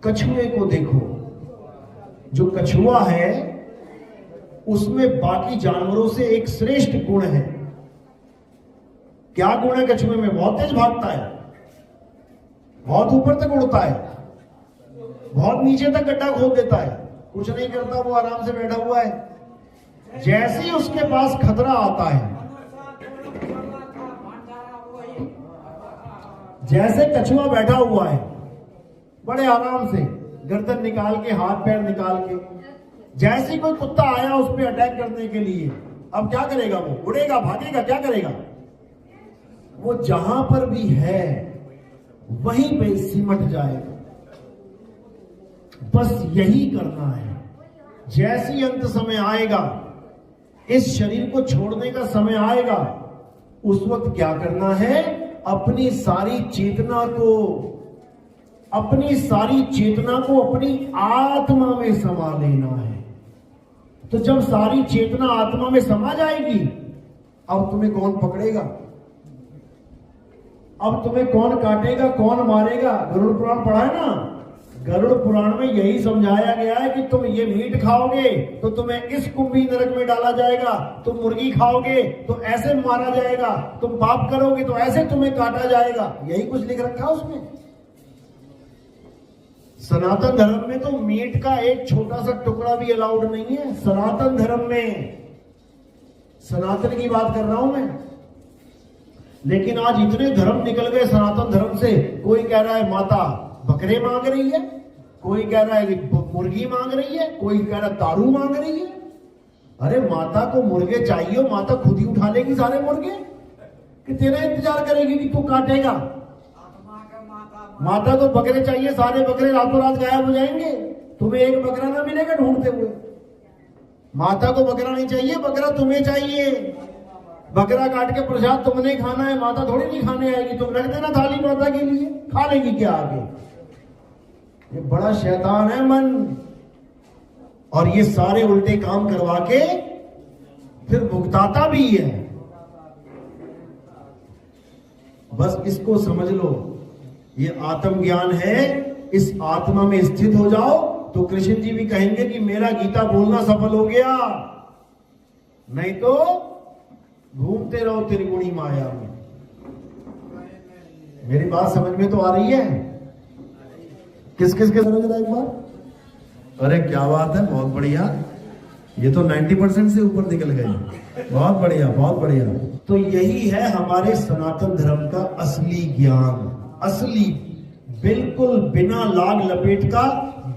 कछुए को देखो, जो कछुआ है उसमें बाकी जानवरों से एक श्रेष्ठ गुण है। क्या गुण है कछुए में? बहुत तेज भागता है, बहुत ऊपर तक उड़ता है, बहुत नीचे तक गड्ढा खोद देता है, कुछ नहीं करता, वो आराम से बैठा हुआ है। जैसे ही उसके पास खतरा आता है, जैसे कछुआ बैठा हुआ है बड़े आराम से, गर्दन निकाल के, हाथ पैर निकाल के, जैसे कोई कुत्ता आया उस पर अटैक करने के लिए, अब क्या करेगा? वो उड़ेगा, भागेगा, क्या करेगा? वो जहां पर भी है वहीं पे सिमट जाएगा। बस यही करना है। जैसे ही अंत समय आएगा, इस शरीर को छोड़ने का समय आएगा, उस वक्त क्या करना है? अपनी सारी चेतना को अपनी आत्मा में समा लेना है। तो जब सारी चेतना आत्मा में समा जाएगी, अब तुम्हें कौन पकड़ेगा? अब तुम्हें कौन काटेगा, कौन मारेगा? गरुड़ पुराण पढ़ा है ना? गरुड़ पुराण में यही समझाया गया है कि तुम ये मीट खाओगे तो तुम्हें इस कुंभी नरक में डाला जाएगा, तुम मुर्गी खाओगे तो ऐसे मारा जाएगा, तुम पाप करोगे तो ऐसे तुम्हें काटा जाएगा। यही कुछ लिख रखा है उसमें। सनातन धर्म में तो मीट का एक छोटा सा टुकड़ा भी अलाउड नहीं है। सनातन धर्म में, सनातन की बात कर रहा हूं मैं। लेकिन आज इतने धर्म निकल गए सनातन धर्म से। कोई कह रहा है माता बकरे मांग रही है, कोई कह रहा है मुर्गी मांग रही है, कोई कह रहा है दारू मांग रही है। अरे माता को मुर्गे चाहिए, माता खुद ही उठा लेगी सारे मुर्गे कि तेरा इंतजार करेगी कि तू काटेगा? माता को बकरे चाहिए, सारे बकरे रातों रात गायब हो जाएंगे, तुम्हें एक बकरा ना मिलेगा ढूंढते हुए। माता को बकरा नहीं चाहिए, बकरा तुम्हें चाहिए। बकरा काट के प्रसाद तुमने खाना है, माता थोड़ी नहीं खाने आएगी। तुम रख देना थाली माता के लिए, खा लेगी क्या आगे? ये बड़ा शैतान है मन, और ये सारे उल्टे काम करवा के फिर भुगताता भी है। बस इसको समझ लो, ये आत्मज्ञान है। इस आत्मा में स्थित हो जाओ तो कृष्ण जी भी कहेंगे कि मेरा गीता बोलना सफल हो गया, नहीं तो घूमते रहो त्रिगुणी माया में। मेरी बात समझ में तो आ रही है? किस किस के समझ रहा है एक बार? अरे क्या बात है, बहुत बढ़िया। ये तो 90% से ऊपर निकल गए। बहुत बढ़िया, बहुत बढ़िया। तो यही है हमारे सनातन धर्म का असली ज्ञान, असली, बिल्कुल बिना लाग लपेट का,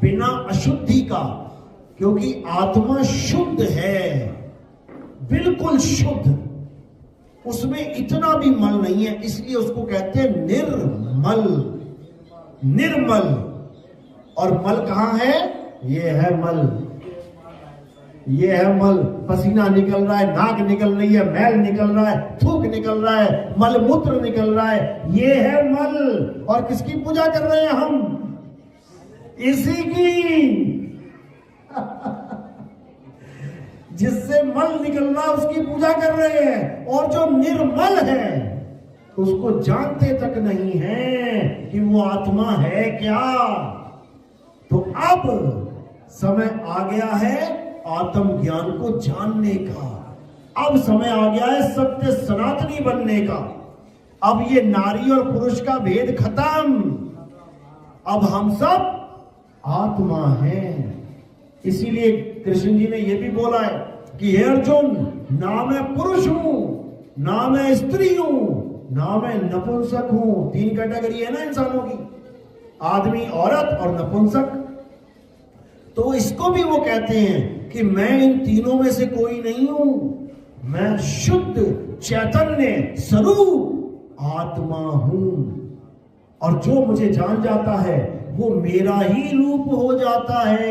बिना अशुद्धि का। क्योंकि आत्मा शुद्ध है, बिल्कुल शुद्ध, उसमें इतना भी मल नहीं है, इसलिए उसको कहते हैं निर्मल। निर्मल। और मल कहां है? ये है मल, ये है मल। पसीना निकल रहा है, नाक निकल रही है, मैल निकल रहा है, थूक निकल रहा है, मल मूत्र निकल रहा है, ये है मल। और किसकी पूजा कर रहे हैं हम? इसी की। जिससे मल निकल रहा है उसकी पूजा कर रहे हैं। और जो निर्मल है उसको जानते तक नहीं है कि वो आत्मा है क्या। तो अब समय आ गया है आत्म ज्ञान को जानने का। अब समय आ गया है सत्य सनातनी बनने का। अब ये नारी और पुरुष का भेद खत्म। अब हम सब आत्मा हैं। इसीलिए कृष्ण जी ने यह भी बोला है कि हे अर्जुन, ना मैं पुरुष हूं, ना मैं स्त्री हूं, ना मैं नपुंसक हूं। 3 कैटेगरी है ना इंसानों की, आदमी, औरत और नपुंसक। तो इसको भी वो कहते हैं कि मैं इन तीनों में से कोई नहीं हूं, मैं शुद्ध चैतन्य स्वरूप आत्मा हूं। और जो मुझे जान जाता है वो मेरा ही रूप हो जाता है।